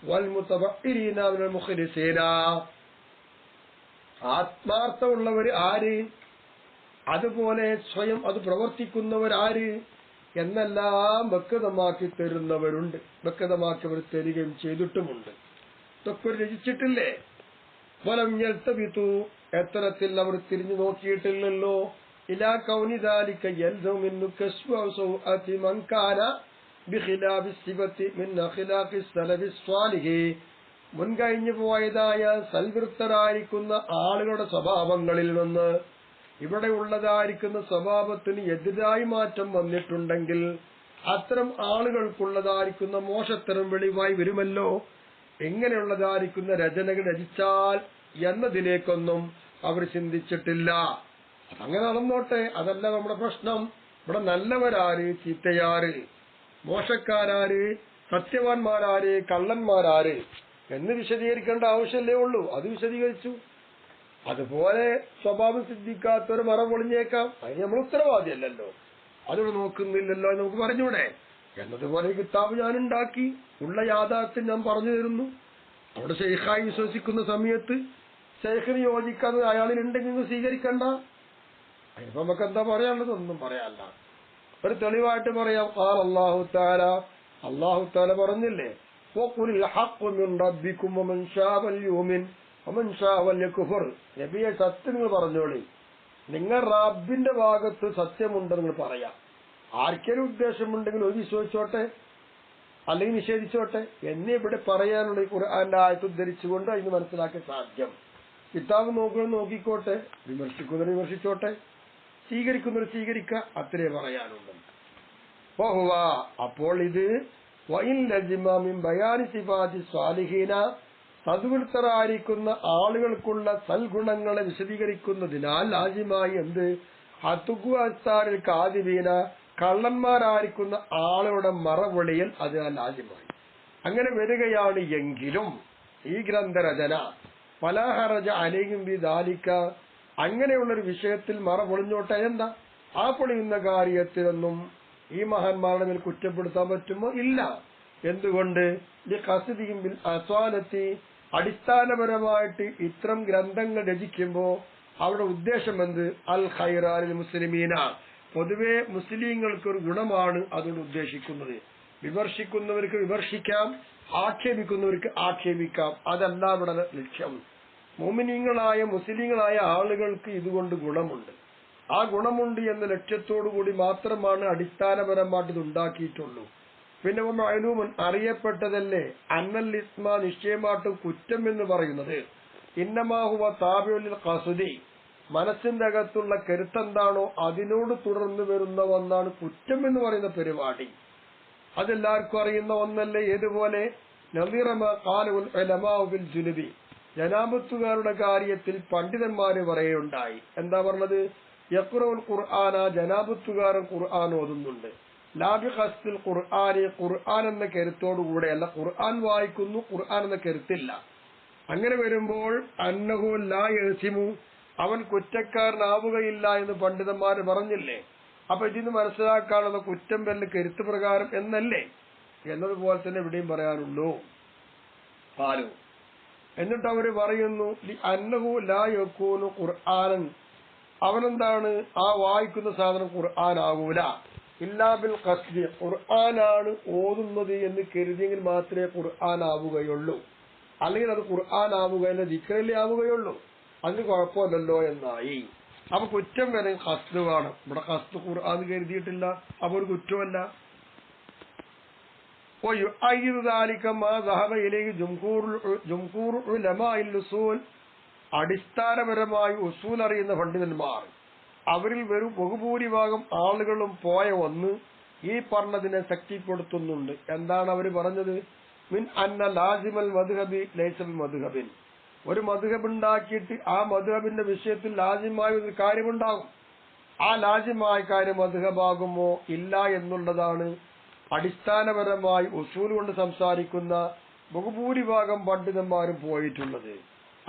Speaker 1: വൽ മുതബഇരീന മിനൽ മുഖ്ലിസീന, ആത്മാർത്ഥമുള്ളവർ ആര്, അതുപോലെ സ്വയം അത് പ്രവർത്തിക്കുന്നവരാര് എന്നെല്ലാം വ്യക്തമാക്കി തരുന്നവരുണ്ട്. വ്യക്തമാക്കി അവർ തരികയും ചെയ്തിട്ടുമുണ്ട്. ഇതൊക്കെ രചിച്ചിട്ടില്ലേ? വലം യൽതബിതു, എത്തരത്തിൽ അവർ തിരിഞ്ഞു നോക്കിയിട്ടില്ലല്ലോ. ഇലാ കൗനി ദാലിക യൽസമു മിന്നു കശ്ഫു സൗഅതി മൻ കാന ബിഖിലാഫി സിഫത്തി മിൻ അഖ്ലാഖി സലഫി സ്വാലിഹി, മുൻകഴിഞ്ഞു പോയതായ സൽവൃത്തരായിരിക്കുന്ന ആളുകളുടെ സ്വഭാവങ്ങളിൽ നിന്ന് ഇവിടെ ഉള്ളതായിരിക്കുന്ന സ്വഭാവത്തിന് എതിരായി മാറ്റം വന്നിട്ടുണ്ടെങ്കിൽ അത്തരം ആളുകൾക്കുള്ളതായിരിക്കുന്ന മോശത്തരം വെളിവായി വരുമല്ലോ. എങ്ങനെയുള്ളതായിരിക്കുന്ന രചനകൾ രചിച്ചാൽ എന്നതിലേക്കൊന്നും അവർ ചിന്തിച്ചിട്ടില്ല. അങ്ങനെ നടന്നോട്ടെ, അതല്ല നമ്മുടെ പ്രശ്നം. ഇവിടെ നല്ലവരാര്, ചീത്തയാര്, മോശക്കാരാര്, സത്യവാന്മാരാര്, കള്ളന്മാരാര് എന്ന് വിശദീകരിക്കേണ്ട ആവശ്യമല്ലേ ഉള്ളൂ. അത് വിശദീകരിച്ചു. അതുപോലെ സ്വഭാവം സിദ്ധിക്കാത്തൊരു മറ പൊളിഞ്ഞേക്കാം, അതിന് നമ്മൾ ഉത്തരവാദിയല്ലല്ലോ, അതിവിടെ നോക്കുന്നില്ലല്ലോ എന്ന് നമുക്ക് പറഞ്ഞൂടെ. എന്നതുപോലെ കിതാബ് ഞാൻ ഉണ്ടാക്കി, ഉള്ള യാഥാർത്ഥ്യം ഞാൻ പറഞ്ഞു തരുന്നു. അവിടെ ഷെയ്ഖായി വിശ്വസിക്കുന്ന സമയത്ത് ഷെയ്ഖിന് യോജിക്കാതെ അയാളിലുണ്ടെങ്കിൽ നിങ്ങൾ സ്വീകരിക്കണ്ട. അതിപ്പോ നമുക്ക് എന്താ പറയാനുള്ളത്? ഒന്നും പറയാനല്ല. ഒരു തെളിവായിട്ട് പറയാം. അല്ലാഹു തആല, അല്ലാഹു തആല പറഞ്ഞില്ലേ, വഖുലിൽ ഹഖ്ഖു മിൻ റബ്ബികും വമൻ ശാഅ ഫൽയുമിൻ വമൻ ശാഅ ഫൽയക്ഫുർ. നബിയെ സത്യം നിങ്ങൾ പറഞ്ഞോളി, നിങ്ങൾ റബ്ബിന്റെ ഭാഗത്ത് സത്യമുണ്ടെന്ന് നിങ്ങൾ പറയാം. ആർക്കെങ്കിലും ഉദ്ദേശമുണ്ടെങ്കിൽ ഒരു വിശ്വസിച്ചോട്ടെ, അല്ലെങ്കിൽ നിഷേധിച്ചോട്ടെ എന്നേ ഇവിടെ പറയാനുള്ള ഈ ഖുർആന്റെ ആയത്ത് ഉദ്ധരിച്ചുകൊണ്ട് അതിന് മനസ്സിലാക്കാൻ സാധ്യം. കിതാബ് നോക്കുന്നത് നോക്കിക്കോട്ടെ, വിമർശിക്കുന്നവർ വിമർശിച്ചോട്ടെ, സ്വീകരിക്കുന്നവർ സ്വീകരിക്കുക, അത്രേ പറയാനുണ്ട്. അപ്പോൾ ഇത് സദ്വൃത്തരായിരിക്കുന്ന ആളുകൾക്കുള്ള സൽഗുണങ്ങളെ വിശദീകരിക്കുന്നതിനാൽ ലാജിമായി എന്ത് ഹത്തുക്കുഅസ്താരിൽ കാദിബീന, കള്ളന്മാരായിരിക്കുന്ന ആളുകളുടെ മറവിളിയിൽ അത് ലാജിമായി അങ്ങനെ വരികയാണ്. എങ്കിലും ഈ ഗ്രന്ഥരചന ഫലാഹറജ അലൈഹിം ബിദാലിക, അങ്ങനെയുള്ളൊരു വിഷയത്തിൽ മറ പൊളിഞ്ഞോട്ടെ. എന്താ ആ പൊളിയുന്ന കാര്യത്തിലൊന്നും ഈ മഹാന്മാരുടെ മേൽ കുറ്റപ്പെടുത്താൻ പറ്റുമോ? ഇല്ല. എന്തുകൊണ്ട്? ലിഖസ്ദിഹിം ബിൽ അസ്വാലത്തി, അടിസ്ഥാനപരമായിട്ട് ഇത്തരം ഗ്രന്ഥങ്ങൾ രചിക്കുമ്പോൾ അവരുടെ ഉദ്ദേശം എന്ത്? അൽ ഖൈറാലിൽ മുസ്ലിമീന, പൊതുവെ മുസ്ലിങ്ങൾക്ക് ഒരു ഗുണമാണ് അതുകൊണ്ട് ഉദ്ദേശിക്കുന്നത്. വിമർശിക്കുന്നവർക്ക് വിമർശിക്കാം, ആക്ഷേപിക്കുന്നവർക്ക് ആക്ഷേപിക്കാം, അതല്ല ഇവിടെ ലക്ഷ്യം. മുഅ്മിനീങ്ങളായ മുസ്ലിങ്ങളായ ആളുകൾക്ക് ഇതുകൊണ്ട് ഗുണമുണ്ട്. ആ ഗുണമുണ്ട് എന്ന ലക്ഷ്യത്തോടു കൂടി മാത്രമാണ് അടിസ്ഥാനപരമായിട്ട് ഇത് ഉണ്ടാക്കിയിട്ടുള്ളൂ. പിന്നെ മഅലൂമുൻ, അറിയപ്പെട്ടതല്ലേ, അന്നൽ ഇസ്മ, നിശ്ചയമായിട്ടും കുറ്റം എന്ന് പറയുന്നത് ഇന്നമാഹുവ താബിഉൽ ഖസ്ദി, മനസ്സിന്റെ അകത്തുള്ള കരുത്തെന്താണോ അതിനോട് തുടർന്ന് വരുന്ന ഒന്നാണ് കുറ്റം എന്ന് പറയുന്ന പരിപാടി. അതെല്ലാവർക്കും അറിയുന്ന ഒന്നല്ലേ. ഏതുപോലെ നദീറമാ ഖാലുൽ ഉലമാഉ ബിൽ ജുനുബി, ജനാബത്തുകാരുടെ കാര്യത്തിൽ പണ്ഡിതന്മാര് പറയുണ്ടായി. എന്താ പറഞ്ഞത്? യഖ്റഉൽ ഖുർആന, ജനാബത്തുകാരൻ ഖുർആൻ ഓതുന്നുണ്ട്. ലാബി ഖസ്ദിൽ ഖുർആനി, ഖുർആൻ എന്ന കരുത്തോടുകൂടെ അല്ല, ഖുർആൻ വായിക്കുന്നു, ഖുർആൻ എന്ന കരുത്തില്ല. അങ്ങനെ വരുമ്പോൾ അന്നഹു ലാ യസിമു, അവൻ കുറ്റക്കാരനാവുകയില്ല എന്ന് പണ്ഡിതന്മാർ പറഞ്ഞില്ലേ. അപ്പൊ ഇതിന് മനസ്സിലാക്കാനുള്ള കുറ്റം വല്ല കരുത്ത് പ്രകാരം എന്നല്ലേ. എന്നതുപോലെ തന്നെ ഇവിടെയും പറയാനുള്ളൂ. പാലു എന്നിട്ട് അവര് പറയുന്നു അന്നഹു ലാ യകൂനു ഖുർആനൻ, അവനെന്താണ് ആ വായിക്കുന്ന സാധനം ഖുർആൻ ആകൂല. ഇല്ലാ ബിൽ ഖസ്ദി, ഖുർആനാണ് ഓതുന്നത് എന്ന് കരുതിയെങ്കിൽ മാത്രമേ ഖുർആൻ ആവുകയുള്ളൂ. അല്ലെങ്കിൽ അത് ഖുർആൻ ആവുകയല്ല, ദിക്റല്ലേ ആവുകയുള്ളൂ. അതിന് കുഴപ്പമില്ലല്ലോ എന്നായി. അപ്പൊ കുറ്റം വരെ ഖസ്ദ് വേണം. ഇവിടെ ഖസ്ദ് ഖുർആൻ കരുതിയിട്ടില്ല, അപ്പൊ ഒരു കുറ്റമല്ല. അടിസ്ഥാനപരമായി ഉസൂൽ അറിയുന്ന പണ്ഡിതന്മാർ, അവരിൽ വെറും ബഹുഭൂരിഭാഗം ആളുകളും പോയ ഒന്ന് ഈ പറഞ്ഞതിനെ ശക്തിപ്പെടുത്തുന്നുണ്ട്. എന്താണ് അവർ പറഞ്ഞത്? മിൻ അന്ന ലാസിമൽ മദ്ഹബി ലൈസ ബി മദ്ഹബിൻ, ഒരു മദ്ഹബ് ഉണ്ടാക്കിയിട്ട് ആ മദ്ഹബിന്റെ വിഷയത്തിൽ ലാസിമായ ഒരു കാര്യമുണ്ടാകും. ആ ലാസിമായ കാര്യം മദ്ഹബാകുമോ ഇല്ല എന്നുള്ളതാണ് അടിസ്ഥാനപരമായി ഉസൂൽ കൊണ്ട് സംസാരിക്കുന്ന ബഹുഭൂരിഭാഗം പണ്ഡിതന്മാരും പോയിട്ടുള്ളത്.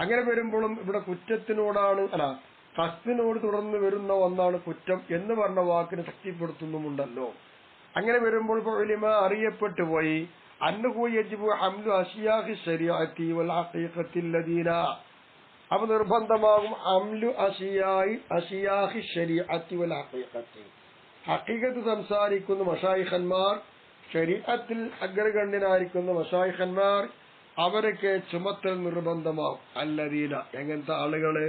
Speaker 1: അങ്ങനെ വരുമ്പോഴും ഇവിടെ കുറ്റത്തിനോടാണ് അല്ല ഖസ്ദിനോട് തുടർന്ന് വരുന്ന ഒന്നാണ് കുറ്റം എന്ന് പറഞ്ഞ വാക്കിനെ ശക്തിപ്പെടുത്തുന്നുമുണ്ടല്ലോ. അങ്ങനെ വരുമ്പോൾ ഉലമ അറിയപ്പെട്ടു പോയി അന്നഹു യജിബു ഹംലു അശിയാഖി ശരീഅത്തി വൽ ഹഖീഖത്തി ലദീന, അപ്പൊ നിർബന്ധമാകും ഹംലു അശിയാഖി ശരീഅത്തി വൽ ഹഖീഖത്തി, ഹഖീഖത്ത് സംസാരിക്കുന്ന മശായിഖന്മാർ, ശരീഅത്തിൽ അഗ്രഗണ്യനായിരിക്കുന്ന മശായിഖന്മാർ, അവരൊക്കെ ചുമത്തൽ നിർബന്ധമാകും. അല്ലദീന, എങ്ങനത്തെ ആളുകള്?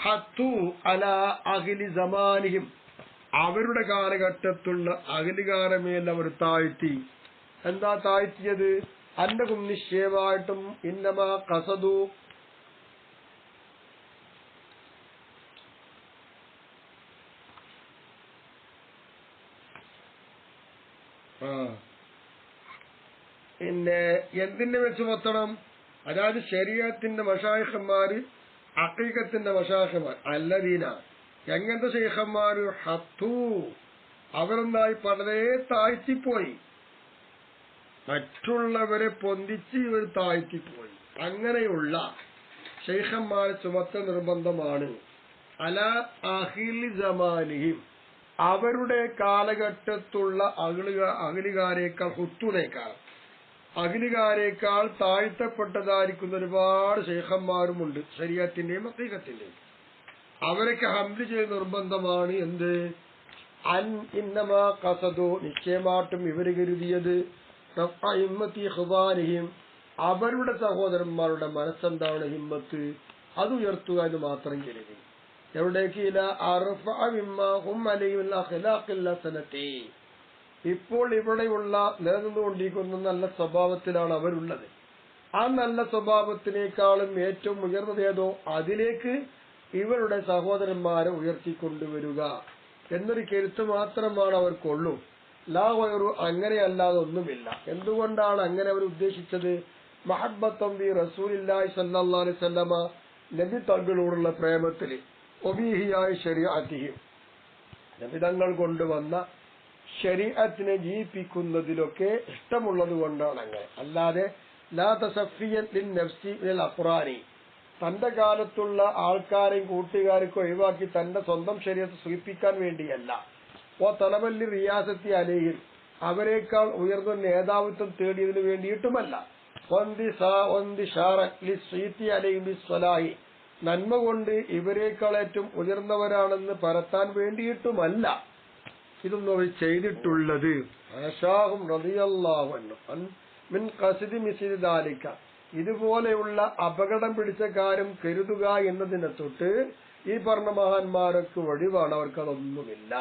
Speaker 1: ഹത്തു അലാ അഹ്ലി സമാനിഹിം, അവരുടെ കാലഘട്ടത്തുള്ള അഹ്ലുകാരുടെ മേൽ അവർ താഴ്ത്തി. എന്താ താഴ്ത്തിയത്? അന്നഹും, നിശ്ചയമായിട്ടും, ഇന്നമാ ഖസദു, പിന്നെ എന്തിനെ വെച്ച് മൊത്തണം? അതായത് ശരീഅത്തിന്റെ മശായിഖന്മാര് ഹഖീഖത്തിന്റെ മശായിഖന്മാർ അല്ലദീന എങ്ങനത്തെ ശൈഖന്മാര് ഹത്തു അവരെന്തായി വളരെ താഴ്ത്തിപ്പോയി, മറ്റുള്ളവരെ പൊന്തിച്ച് ഇവർ താഴ്ത്തിപ്പോയി. അങ്ങനെയുള്ള ശൈഖന്മാരെ ചുമത്തൽ നിർബന്ധമാണ്. അല അഹിലി ജമാനിഹിം അവരുടെ കാലഘട്ടത്തുള്ള അഖിലുകാരേക്കാൾ ഹുത്തുനേക്കാൾ അഖിലുകാരേക്കാൾ താഴ്ത്തപ്പെട്ടതായിരിക്കുന്ന ഒരുപാട് ശൈഖന്മാരുമുണ്ട് ശരീഅത്തിന്റെയും ഹഖീഖത്തിന്റെയും. അവരൊക്കെ ഹംദ് ചെയ്ത് നിർബന്ധമാണ്. എന്ത് അൻ ഇന്നമാ ഖസദു നിശ്ചയമായിട്ടും ഇവര് കരുതിയത് റഫ്അ ഹിമ്മത്തി ഖുബാനിഹിം അവരുടെ സഹോദരന്മാരുടെ മനസ്സെന്താണ് ഹിമ്മത്ത് അത് ഉയർത്തുക എന്ന് മാത്രം കരുതി. എവിടേക്ക് ഇല അർഫഅ മിമ്മാ ഹും അലൈഹി മിൻ അഖ്ലാഖിൽ ഹസനത്തി ഇപ്പോൾ ഇവിടെയുള്ള നിലനിന്നുകൊണ്ടിരിക്കുന്ന നല്ല സ്വഭാവത്തിലാണ് അവരുള്ളത്. ആ നല്ല സ്വഭാവത്തിനേക്കാളും ഏറ്റവും ഉയർന്നതേതോ അതിലേക്ക് ഇവരുടെ സഹോദരന്മാരെ ഉയർത്തിക്കൊണ്ടുവരിക എന്നൊരു കരുത്ത് മാത്രമാണ് അവർക്കുള്ളൂ. ലാ ഗൈറു അങ്ങനെയല്ലാതെ ഒന്നുമില്ല. എന്തുകൊണ്ടാണ് അങ്ങനെ അവർ ഉദ്ദേശിച്ചത്? മഹബ്ബത്തൻ ബി റസൂലില്ലാഹി സ്വല്ലല്ലാഹു അലൈഹി വസല്ലമ നബി തങ്ങളോടുള്ള പ്രേമത്തില് ഒബീഹിയായ ശരീഅത്തിഹി നബി തങ്ങൾ കൊണ്ടുവന്ന ശരീഅത്തിനെ ജീവിപ്പിക്കുന്നതിലൊക്കെ ഇഷ്ടമുള്ളത് കൊണ്ടാണ് അങ്ങനെ. അല്ലാതെ ലാ തസഫിയൻ ലിൻ നഫ്സി മിനൽ അഖ്റാനി തന്റെ കാലത്തുള്ള ആൾക്കാരെയും കൂട്ടുകാരെയൊക്കെ ഒഴിവാക്കി തന്റെ സ്വന്തം ശരീരത്തെ സൂചിപ്പിക്കാൻ വേണ്ടിയല്ല. ഓ തലബല്ലി റിയാസത്തി അലയിൽ അവരെക്കാൾ ഉയർന്ന നേതാവിത്വം തേടിയതിനു വേണ്ടിയിട്ടുമല്ല. നന്മ കൊണ്ട് ഇവരെക്കാൾ ഏറ്റവും ഉയർന്നവരാണെന്ന് പരത്താൻ വേണ്ടിയിട്ടുമല്ല ഇതൊന്നും അവർ ചെയ്തിട്ടുള്ളത്. ആശാഹും റളിയല്ലാഹു അൻഹു മിൻ ഖസ്ദി മിസ്ലി ദാലിക ഇതുപോലെയുള്ള അപകടം പിടിച്ച കാര്യം കരുതുക എന്നതിനെ തൊട്ട് ഈ പറഞ്ഞ മഹാന്മാരൊക്കെ ഒഴിവാണ്. അവർക്കതൊന്നുമില്ല.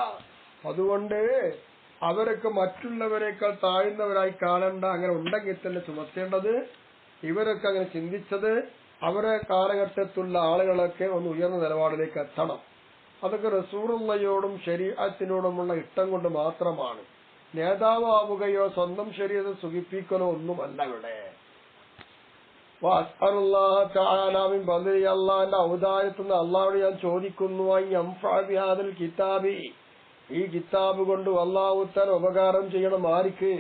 Speaker 1: അതുകൊണ്ട് അവരൊക്കെ മറ്റുള്ളവരെക്കാൾ താഴ്ന്നവരായി കാണണ്ട. അങ്ങനെ ഉണ്ടെങ്കിൽ തന്നെ ചുമത്തേണ്ടത്. ഇവരൊക്കെ അങ്ങനെ ചിന്തിച്ചത് അവരെ കാലഘട്ടത്തിലുള്ള ആളുകളൊക്കെ ഒന്ന് ഉയർന്ന നിലപാടിലേക്ക് എത്തണം. അതൊക്കെ റസൂലുള്ളാഹിയോടും ശരീഅത്തിനോടുമുള്ള ഇഷ്ടം കൊണ്ട് മാത്രമാണ്. നേതാവാവുകയോ സ്വന്തം ശരീരത്തെ സുഖിപ്പിക്കലോ ഒന്നുമല്ല ഇവിടെ. വഅസ്അലുല്ലാഹ തആല മിൻ ഫദ്ലി അല്ലാഹുവിന്റെ ഔദാര്യത്തിന് അല്ലാഹുവോട് ഞാൻ ചോദിക്കുന്നു യംഫഅ കിതാബി ഈ കിതാബ് കൊണ്ട് അല്ലാഹു തആല ഉപകാരം ചെയ്യണം. ആർക്ക്?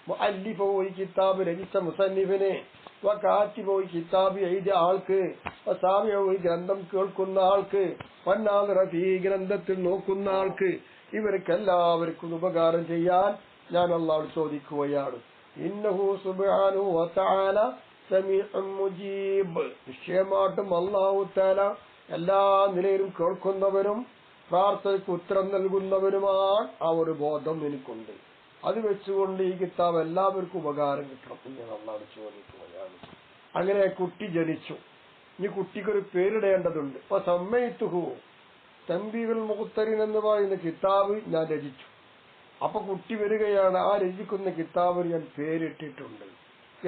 Speaker 1: മുഅല്ലിഫു ഈ കിതാബ് രചിച്ച മുസന്നിഫിനെ, വകാതിബു ഈ കിതാബ് എഴുതിയ ആൾക്ക്, വസാമിഉ ഈ ഗ്രന്ഥം കേൾക്കുന്ന ആൾക്ക്, വന്നാദിറ ഫീ ഗ്രന്ഥത്തിൽ നോക്കുന്ന ആൾക്ക്, ഇവർക്കെല്ലാവർക്കും ഉപകാരം ചെയ്യാൻ ഞാൻ അല്ലാഹുവോട് ചോദിക്കുകയാണ്. ഇന്നഹു സുബ്ഹാനഹു വതആല സമീഉൻ മുജീബ് നിശ്ചയമായിട്ടും അല്ലാഹു തആല എല്ലാ നിലയിലും കേൾക്കുന്നവരും പ്രാർത്ഥനയ്ക്ക് ഉത്തരം നൽകുന്നവരുമാണ്. ആ ഒരു ബോധം എനിക്കുണ്ട്. അത് വെച്ചുകൊണ്ട് ഈ കിതാബ് എല്ലാവർക്കും ഉപകാരം കിട്ടണം എന്ന് ഞാൻ അല്ലാഹുവോട് ചോദിക്കുകയാണ്. അങ്ങനെ കുട്ടി ജനിച്ചു. ഇനി കുട്ടിക്കൊരു പേരിടേണ്ടതുണ്ട്. അപ്പൊ സമ്മയ്തുഹു തൻബീഹുൽ മുഖ്തരിൻ എന്ന് പറയുന്ന കിതാബ് ഞാൻ രചിച്ചു. അപ്പൊ കുട്ടി വരികയാണ്. ആ രചിക്കുന്ന കിതാബ് ഞാൻ പേരിട്ടിട്ടുണ്ട്.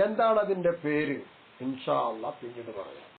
Speaker 1: എന്താണ് അതിന്റെ പേര്? ഇൻഷാ അല്ലാഹ് പിന്നീട് പറയാം.